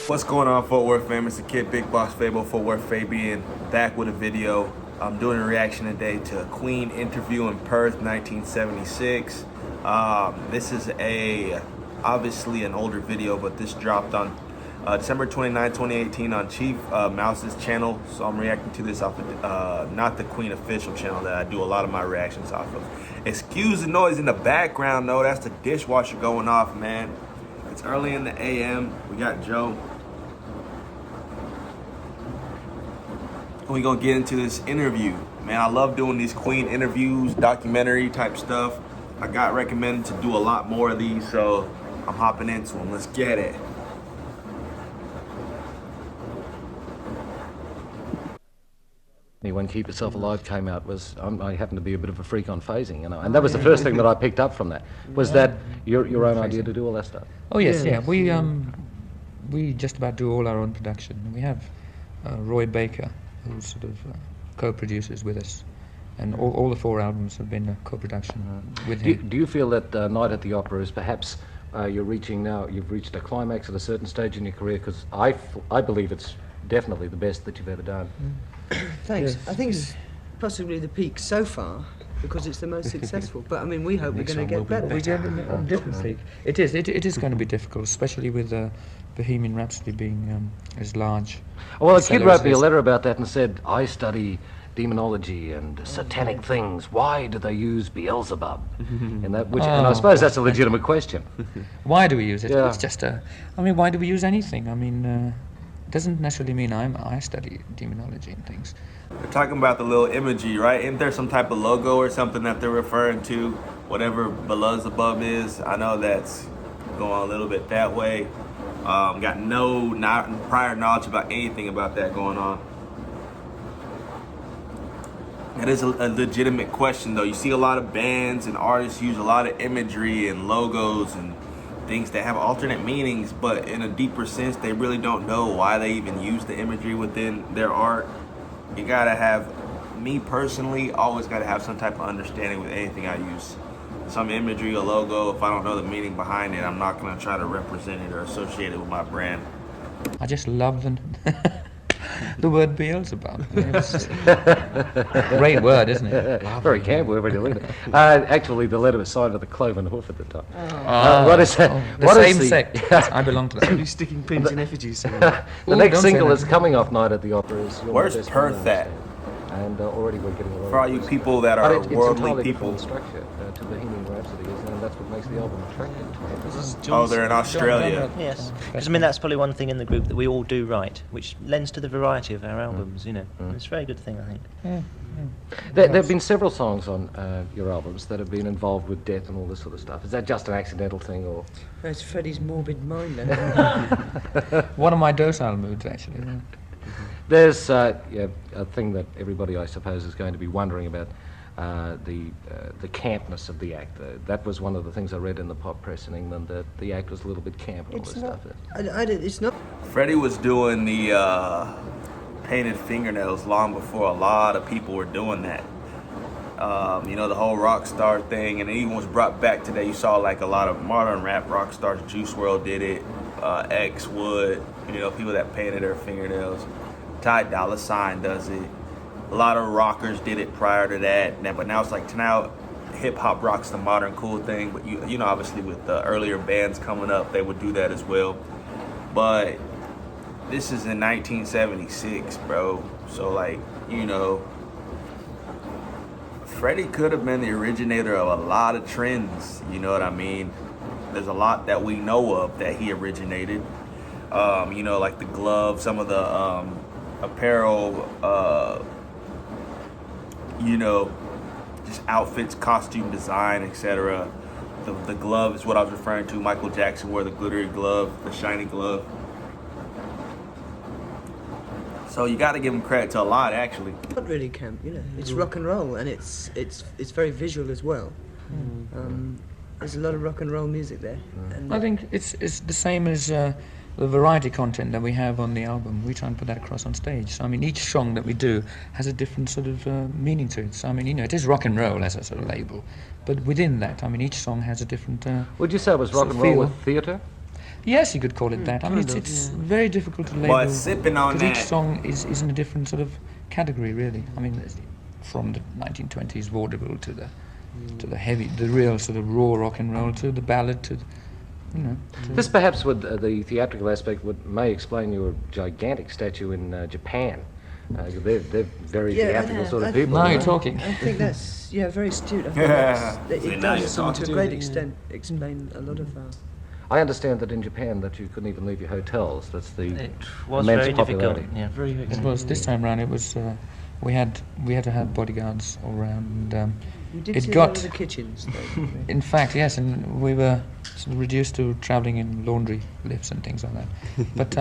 What's going on, Fort Worth fam? It's the kid Big Boss Fable, Fort Worth Fabian, back with a video. I'm doing a reaction today to a Queen interview in Perth, 1976. This is obviously an older video, but this dropped on December 29, 2018 on Chief Mouse's channel. So I'm reacting to this off of, not the Queen official channel that I do a lot of my reactions off of. Excuse the noise in the background though, that's the dishwasher going off, man. It's early in the AM. We got Joe. We're gonna get into this interview. Man, I love doing these Queen interviews, documentary type stuff. I got recommended to do a lot more of these, so I'm hopping into them. Let's get it. When Keep Yourself Alive came out, I happened to be a bit of a freak on phasing, you know, and that was the first thing that I picked up from that. Was that your own idea to do all that stuff? Oh yes, yeah. We just about do all our own production. We have Roy Baker, who sort of co-produces with us, and all the 4 albums have been a co-production with him. Do you feel that Night at the Opera is perhaps you've reached a climax at a certain stage in your career? Because I believe it's definitely the best that you've ever done. Thanks. I think it's possibly the peak so far because it's the most successful. But I mean, we hope we're going to get better. We get a different peak. It is going to be difficult, especially with Bohemian Rhapsody being as large. Well, a kid wrote me a letter about that and said, I study demonology and satanic things. Why do they use Beelzebub? And I suppose that's a legitimate question. Why do we use it? Yeah. It's just why do we use anything? I mean, doesn't necessarily mean I study demonology and things. They're talking about the little imagery, right? Isn't there some type of logo or something that they're referring to? Whatever Beelzebub is, I know that's going a little bit that way. Got not prior knowledge about anything about that going on. That is a legitimate question though. You see a lot of bands and artists use a lot of imagery and logos and things that have alternate meanings, but in a deeper sense, they really don't know why they even use the imagery within their art. You gotta have, me personally, always gotta have some type of understanding with anything I use. Some imagery, a logo, if I don't know the meaning behind it, I'm not gonna try to represent it or associate it with my brand. I just love the word Beelzebub. It's a great word, isn't it? Very camp word when you look at it. Actually, the letter was signed with a cloven hoof at the top. What is that? The same sect. I belong to that. Somebody's sticking pins in effigies. The next single that's coming off Night at the Opera is Where's Perth at? And already we're getting a lot for all you people that are worldly people. Structure to Bohemian Rhapsody, and that's what makes the album attractive. Oh, they're in Australia. Yes, because I mean that's probably one thing in the group that we all do right, which lends to the variety of our albums. You know, it's a very good thing, I think. There have been several songs on your albums that have been involved with death and all this sort of stuff. Is that just an accidental thing, or? That's Freddie's morbid mind then. One of my docile moods, actually. There's a thing that everybody, I suppose, is going to be wondering about, the campness of the act. That was one of the things I read in the pop press in England, that the act was a little bit camp and all this stuff. It's not. Freddie was doing the painted fingernails long before a lot of people were doing that. You know, the whole rock star thing, and it even was brought back today. You saw like a lot of modern rap rock stars. Juice WRLD did it, X Wood, you know, people that painted their fingernails. Ty Dolla $ign does it. A lot of rockers did it prior to that, but now it's like, now hip hop rock's the modern cool thing. But you know, obviously with the earlier bands coming up, they would do that as well. But this is in 1976, bro. So like, you know, Freddie could have been the originator of a lot of trends. You know what I mean? There's a lot that we know of that he originated. You know, like the gloves, some of the apparel, you know, just outfits, costume design, etc. The glove is what I was referring to. Michael Jackson wore the glittery glove, the shiny glove. So you got to give him credit to a lot, actually. Not really camp, you know. It's rock and roll, and it's very visual as well. There's a lot of rock and roll music there. And I think it's the same as the variety content that we have on the album. We try and put that across on stage. So I mean, each song that we do has a different sort of meaning to it. So I mean, you know, it is rock and roll as a sort of label, but within that, I mean, each song has a different. Would you say it was rock and roll with theatre? Yes, you could call it that. I mean, kind of, it's yeah. very difficult to label. But sipping on because each that. song is in a different sort of category, really. I mean, from the 1920s vaudeville to the heavy, the real sort of raw rock and roll, to the ballad, to This perhaps would the theatrical aspect may explain your gigantic statue in Japan. They're very theatrical sort of people. Now you you're know? talking. I think that's very astute. I think See, it now does you're to talking. a great extent explain a lot of. I understand that in Japan that you couldn't even leave your hotels. That's the It was immense very difficult. popularity. Yeah. Very It was this time round. It was we had to have bodyguards all round. And, You did It see got- a lot of the kitchens, though. in fact, yes, and we were sort of reduced to travelling in laundry lifts and things like that. But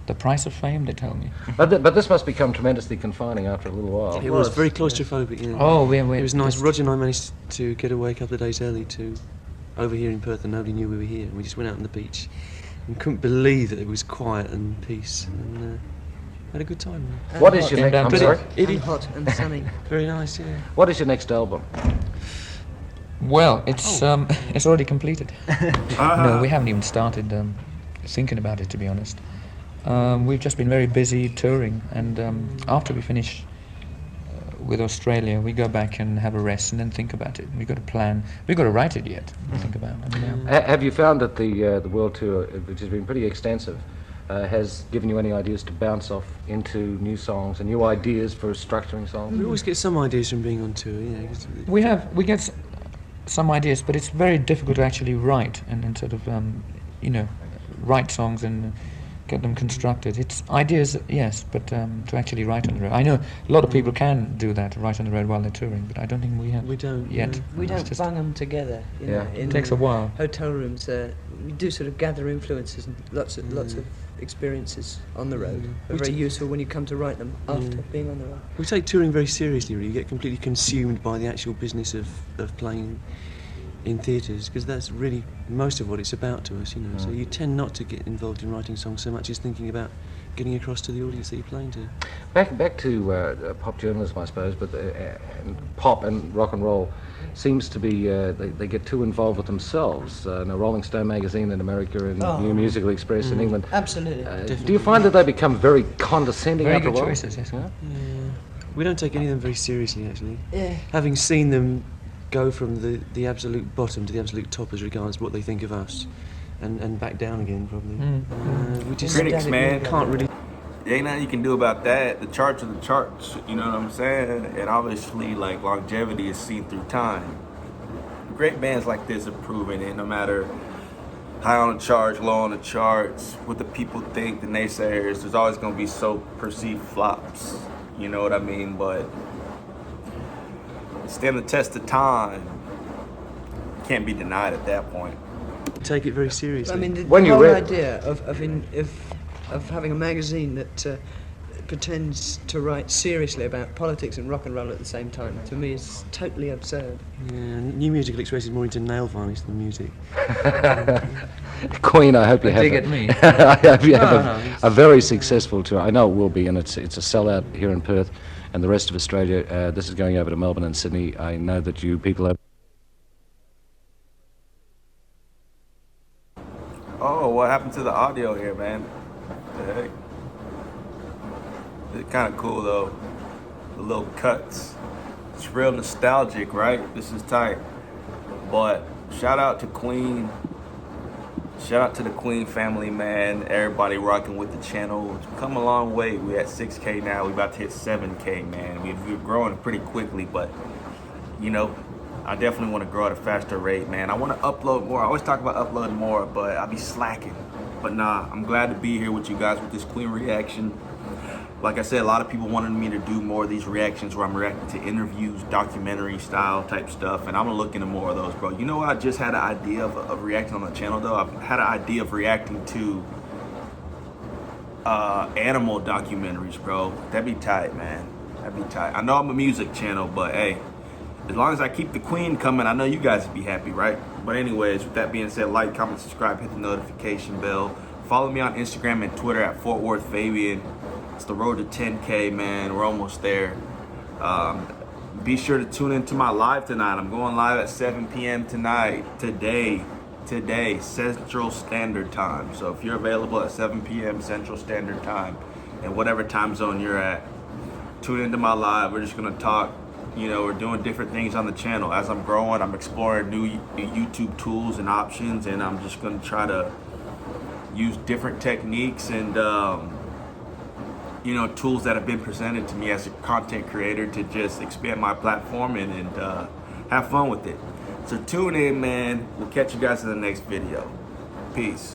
the price of fame, they told me. But this must become tremendously confining after a little while. It was was, very yeah. claustrophobic. Yeah. Oh, we It was nice. just- Roger and I managed to get away a couple of days early to over here in Perth, and nobody knew we were here. We just went out on the beach and couldn't believe that it was quiet and peace, and had a good time. What is your Came next? down I'm to sorry. And hot and sunny. Very nice, yeah. What is your next album? Well, it's it's already completed. Uh-huh. No, we haven't even started thinking about it, to be honest. We've just been very busy touring, and after we finish with Australia, we go back and have a rest and then think about it. We've got a plan. We've got to write it yet. To think about. And, Have you found that the world tour, which has been pretty extensive, has given you any ideas to bounce off into new songs and new ideas for structuring songs? We always get some ideas from being on tour, you know. 'Cause we get some ideas, but it's very difficult to actually write and sort of write songs and get them constructed. It's ideas, yes, but to actually write on the road. I know a lot of people can do that, write on the road while they're touring, but I don't think we have We don't, yet. no. We It's don't just- bang them together. You know, Yeah. in It takes a while. hotel rooms. We do sort of gather influences and lots of experiences on the road. Are We very t- useful when you come to write them after being on the road. We take touring very seriously, really. You get completely consumed by the actual business of playing in theatres, because that's really most of what it's about to us, you know. So you tend not to get involved in writing songs so much as thinking about getting across to the audience that you're playing to. Back to pop journalism, I suppose, but and pop and rock and roll seems to be they get too involved with themselves. Now, Rolling Stone magazine in America and New Musical Express in England. Absolutely. Do you find that they become very condescending Very after good a while? choices, yes. Yeah? We don't take any of them very seriously, actually. Yeah. Having seen them go from the absolute bottom to the absolute top as regards what they think of us, and back down again, probably. We just Critics, man. can't really. There ain't nothing you can do about that. The charts are the charts, you know what I'm saying? And obviously, like, longevity is seen through time. Great bands like this have proven it, no matter high on the charts, low on the charts, what the people think, the naysayers, there's always going to be so perceived flops, you know what I mean? But stand the test of time. Can't be denied at that point. Take it very seriously. I mean, the When you whole read- idea of having a magazine that pretends to write seriously about politics and rock and roll at the same time, to me, is totally absurd. yeah, New Musical Express is more into nail varnish than music. Queen, I hope you have dig at me. I hope you have No, a very successful tour. I know it will be, and it's a sellout here in Perth and the rest of Australia. This is going over to Melbourne and Sydney. I know that you people have. Oh, what happened to the audio here, man? The heck? It's kind of cool though. The little cuts. It's real nostalgic, right? This is tight. But shout out to Queen. Shout out to the Queen family, man. Everybody rocking with the channel. It's come a long way. We're at 6K now. We're about to hit 7K, man. We're growing pretty quickly, but you know, I definitely want to grow at a faster rate, man. I want to upload more. I always talk about uploading more, but I be slacking. But nah, I'm glad to be here with you guys with this Queen reaction. Like I said, a lot of people wanted me to do more of these reactions where I'm reacting to interviews, documentary style type stuff, and I'm gonna look into more of those, bro. You know what? I just had an idea of reacting on the channel, though. I've had an idea of reacting to animal documentaries, bro. That'd be tight, man. That'd be tight. I know I'm a music channel, but hey, as long as I keep the Queen coming, I know you guys would be happy, right? But anyways, with that being said, like, comment, subscribe, hit the notification bell. Follow me on Instagram and Twitter at Fort Worth Fabian. It's the road to 10K, man. We're almost there. Be sure to tune into my live tonight. I'm going live at 7 p.m. today, today, Central Standard Time. So if you're available at 7 p.m. Central Standard Time, and whatever time zone you're at, tune into my live. We're just gonna talk. You know, we're doing different things on the channel. As I'm growing, I'm exploring new YouTube tools and options, and I'm just gonna try to use different techniques and you know, tools that have been presented to me as a content creator to just expand my platform and have fun with it. So tune in, man. We'll catch you guys in the next video. Peace.